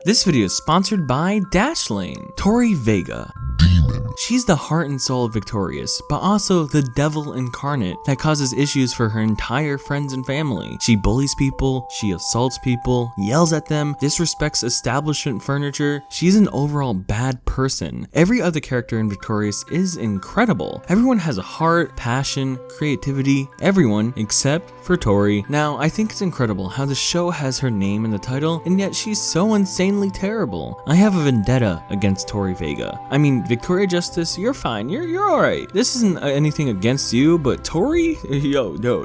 This video is sponsored by Dashlane. Tori Vega. She's the heart and soul of Victorious, but also the devil incarnate that causes issues for her entire friends and family. She bullies people, she assaults people, yells at them, disrespects establishment furniture. She's an overall bad person. Every other character in Victorious is incredible. Everyone has a heart, passion, creativity, everyone except for Tori. Now, I think it's incredible how the show has her name in the title, and yet she's so insanely terrible. I have a vendetta against Tori Vega. I mean, Victoria Justice, you're fine. You're alright. This isn't anything against you, but Tori?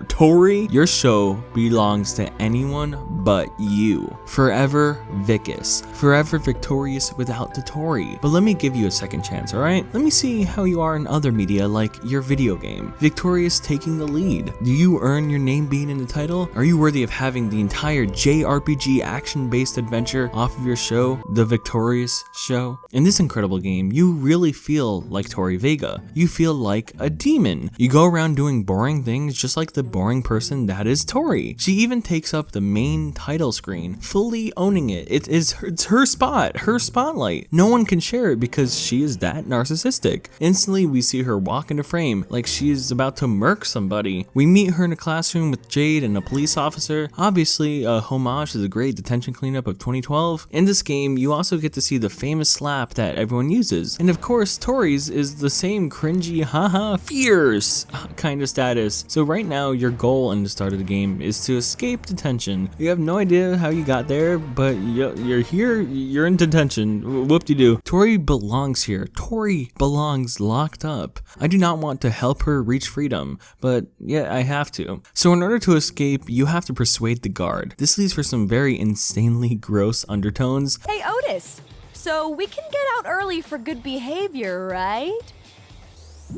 Tori, your show belongs to anyone but you. Forever Vicus. Forever victorious without the Tori. But let me give you a second chance, alright? Let me see how you are in other media like your video game. Victorious taking the lead. Do you earn your name being in the title? Are you worthy of having the entire JRPG action-based adventure off of your show, The Victorious Show? In this incredible game, you really feel like Tori Vega. You feel like a demon. You go around doing boring things just like the boring person that is Tori. She even takes up the main title screen, fully owning it. It's her spot, her spotlight. No one can share it because she is that narcissistic. Instantly, we see her walk into frame like she is about to murk somebody. We meet her in a classroom with Jade and a police officer. Obviously, a homage to the great detention cleanup of 2012. In this game, you also get to see the famous slap that everyone uses. And of course, Tori's is the same cringy, haha, fierce kind of status. So right now, your goal in the start of the game is to escape detention. You have no idea how you got there, but you're here, you're in detention. Whoop-de-doo. Tori belongs here. Tori belongs locked up. I do not want to help her reach freedom, but yeah, I have to. So in order to escape, you have to persuade the guard. This leads for some very insanely gross undertones. Hey Otis, so we can get out early for good behavior, right?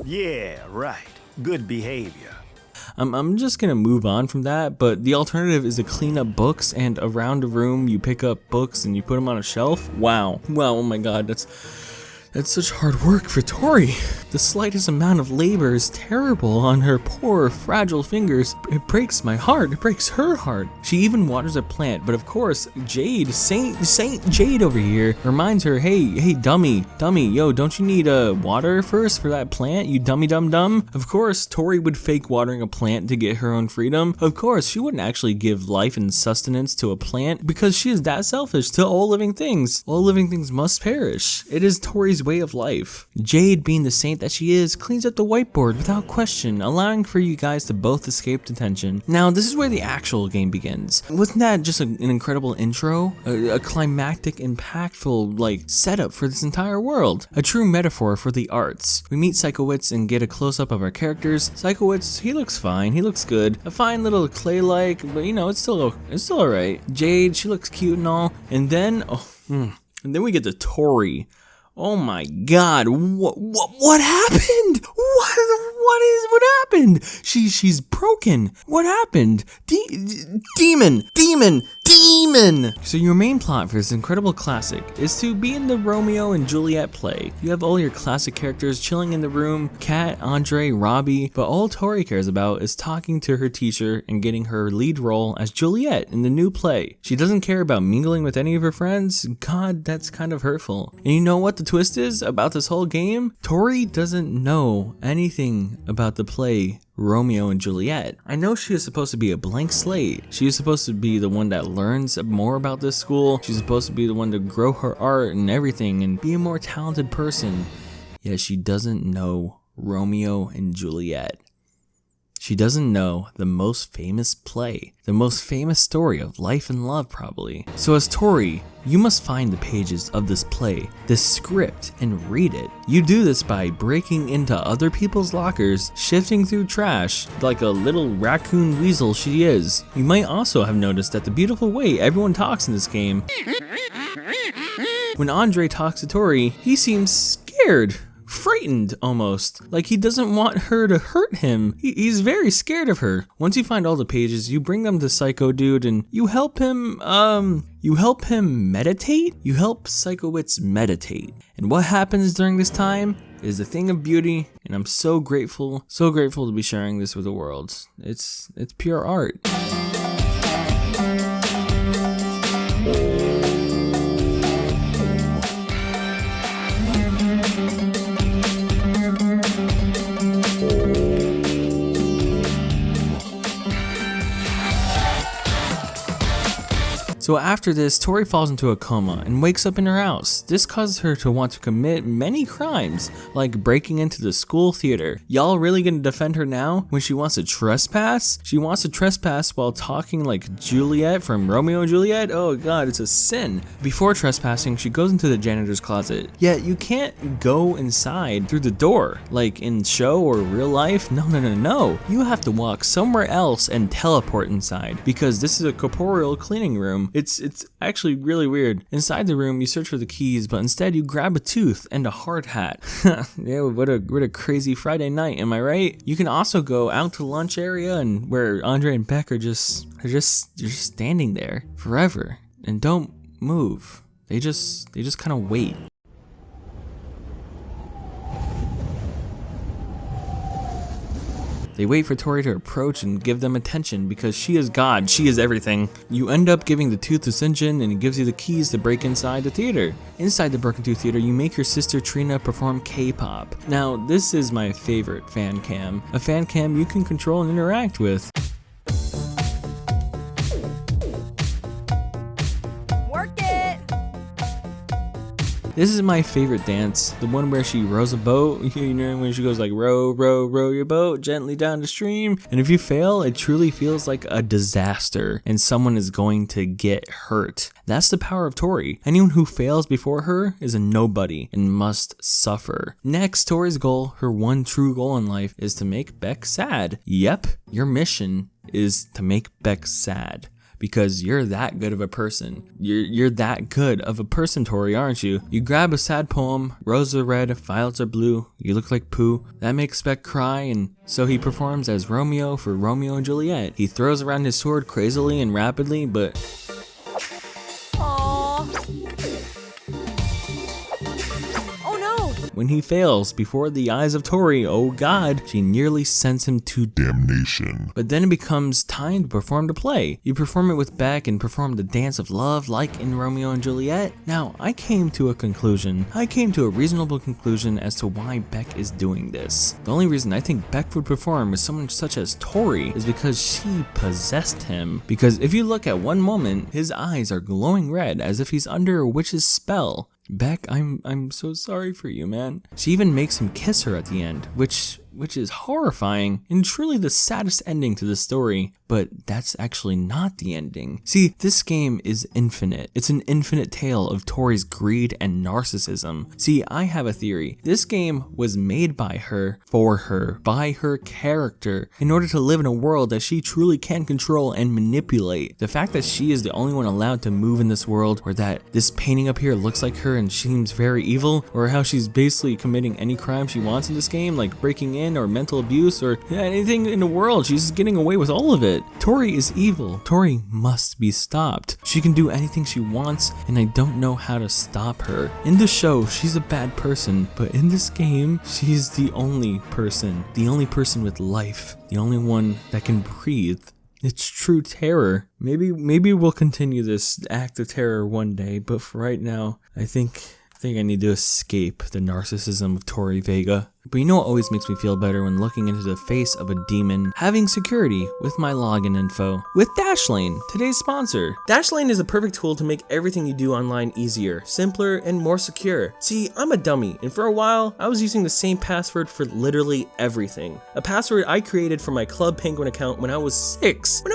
Yeah, right. Good behavior. I'm just gonna move on from that, but the alternative is to clean up books, and around a room you pick up books and you put them on a shelf. Wow, oh my god, that's such hard work for Tori. The slightest amount of labor is terrible on her poor, fragile fingers. It breaks my heart. It breaks her heart. She even waters a plant, but of course, Jade, Saint Jade over here, reminds her, hey, dummy, yo, don't you need water first for that plant, you dummy dum. Of course, Tori would fake watering a plant to get her own freedom. Of course, she wouldn't actually give life and sustenance to a plant because she is that selfish to all living things. All living things must perish. It is Tori's way of life. Jade, being the saint that she is, cleans up the whiteboard without question, allowing for you guys to both escape detention. Now, this is where the actual game begins. Wasn't that just an incredible intro? A climactic, impactful, setup for this entire world. A true metaphor for the arts. We meet Psychowitz and get a close-up of our characters. Psychowitz, he looks fine, he looks good. A fine little clay-like, but it's still alright. Jade, she looks cute and all. And then, and then we get to Tori. Oh my god, what happened? What happened? She's broken. What happened? Demon. So your main plot for this incredible classic is to be in the Romeo and Juliet play. You have all your classic characters chilling in the room, Kat, Andre, Robbie, but all Tori cares about is talking to her teacher and getting her lead role as Juliet in the new play. She doesn't care about mingling with any of her friends. God, that's kind of hurtful. And you know what the twist is about this whole game? Tori doesn't know anything about the play Romeo and Juliet. I know she is supposed to be a blank slate. She is supposed to be the one that learns more about this school. She's supposed to be the one to grow her art and everything and be a more talented person. Yet she doesn't know Romeo and Juliet. She doesn't know the most famous play, the most famous story of life and love probably. So as Tori, you must find the pages of this play, this script, and read it. You do this by breaking into other people's lockers, shifting through trash, like a little raccoon weasel she is. You might also have noticed that the beautiful way everyone talks in this game. When Andre talks to Tori, he seems scared. Frightened almost, like he doesn't want her to hurt him. He's very scared of her. Once you find all the pages, you bring them to Psycho Dude and you help him meditate? You help Psychowitz meditate. And what happens during this time is a thing of beauty, and I'm so grateful to be sharing this with the world. It's pure art. So after this, Tori falls into a coma and wakes up in her house. This causes her to want to commit many crimes, like breaking into the school theater. Y'all really gonna defend her now when she wants to trespass? She wants to trespass while talking like Juliet from Romeo and Juliet? Oh god, it's a sin. Before trespassing, she goes into the janitor's closet. Yet you can't go inside through the door, like in show or real life. No. You have to walk somewhere else and teleport inside, because this is a corporeal cleaning room. It's actually really weird. Inside the room, you search for the keys, but instead you grab a tooth and a hard hat. Yeah, what a crazy Friday night, am I right? You can also go out to the lunch area and where Andre and Beck are just standing there forever and don't move. They just kind of wait. They wait for Tori to approach and give them attention because she is God, she is everything. You end up giving the tooth to Sinjin and it gives you the keys to break inside the theater. Inside the Broken Tooth Theater, you make your sister Trina perform K-pop. Now, this is my favorite fan cam. A fan cam you can control and interact with. This is my favorite dance, the one where she rows a boat, you know, when she goes like row, row, row your boat gently down the stream. And if you fail, it truly feels like a disaster and someone is going to get hurt. That's the power of Tori. Anyone who fails before her is a nobody and must suffer. Next, Tori's goal, her one true goal in life, is to make Beck sad. Yep, your mission is to make Beck sad. Because you're that good of a person. You're that good of a person, Tori, aren't you? You grab a sad poem, roses are red, violets are blue, you look like poo. That makes Beck cry, and so he performs as Romeo for Romeo and Juliet. He throws around his sword crazily and rapidly, but... when he fails before the eyes of Tori, oh god, she nearly sends him to damnation. But then it becomes time to perform the play. You perform it with Beck and perform the dance of love like in Romeo and Juliet. Now, I came to a reasonable conclusion as to why Beck is doing this. The only reason I think Beck would perform with someone such as Tori is because she possessed him. Because if you look at one moment, his eyes are glowing red as if he's under a witch's spell. Beck, I'm so sorry for you, man. She even makes him kiss her at the end, which is horrifying and truly the saddest ending to the story, but that's actually not the ending. See, this game is infinite. It's an infinite tale of Tori's greed and narcissism. See, I have a theory. This game was made by her, for her, by her character, in order to live in a world that she truly can control and manipulate. The fact that she is the only one allowed to move in this world, or that this painting up here looks like her and seems very evil, or how she's basically committing any crime she wants in this game, like breaking in or mental abuse or anything in the world. She's getting away with all of it. Tori is evil. Tori must be stopped. She can do anything she wants, and I don't know how to stop her. In the show, she's a bad person, but in this game, she's the only person with life, the only one that can breathe. It's true terror. Maybe we'll continue this act of terror one day, but for right now, I think I need to escape the narcissism of Tori Vega. But you know what always makes me feel better when looking into the face of a demon? Having security with my login info. With Dashlane, today's sponsor. Dashlane is a perfect tool to make everything you do online easier, simpler, and more secure. See, I'm a dummy, and for a while, I was using the same password for literally everything. A password I created for my Club Penguin account when I was 6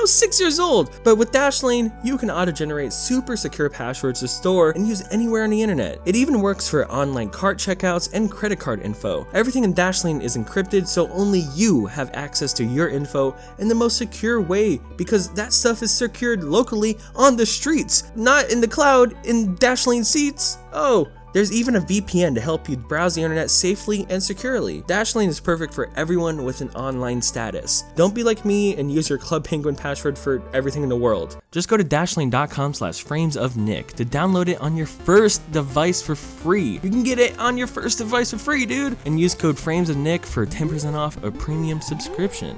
years old. But with Dashlane, you can auto-generate super secure passwords to store and use anywhere on the internet. It even works for online cart checkouts and credit card info. Everything in Dashlane is encrypted, so only you have access to your info in the most secure way, because that stuff is secured locally on the streets, not in the cloud in Dashlane seats. Oh, there's even a VPN to help you browse the internet safely and securely. Dashlane is perfect for everyone with an online status. Don't be like me and use your Club Penguin password for everything in the world. Just go to dashlane.com/framesofnick to download it on your first device for free. You can get it on your first device for free, dude! And use code FRAMESOFNICK for 10% off a premium subscription.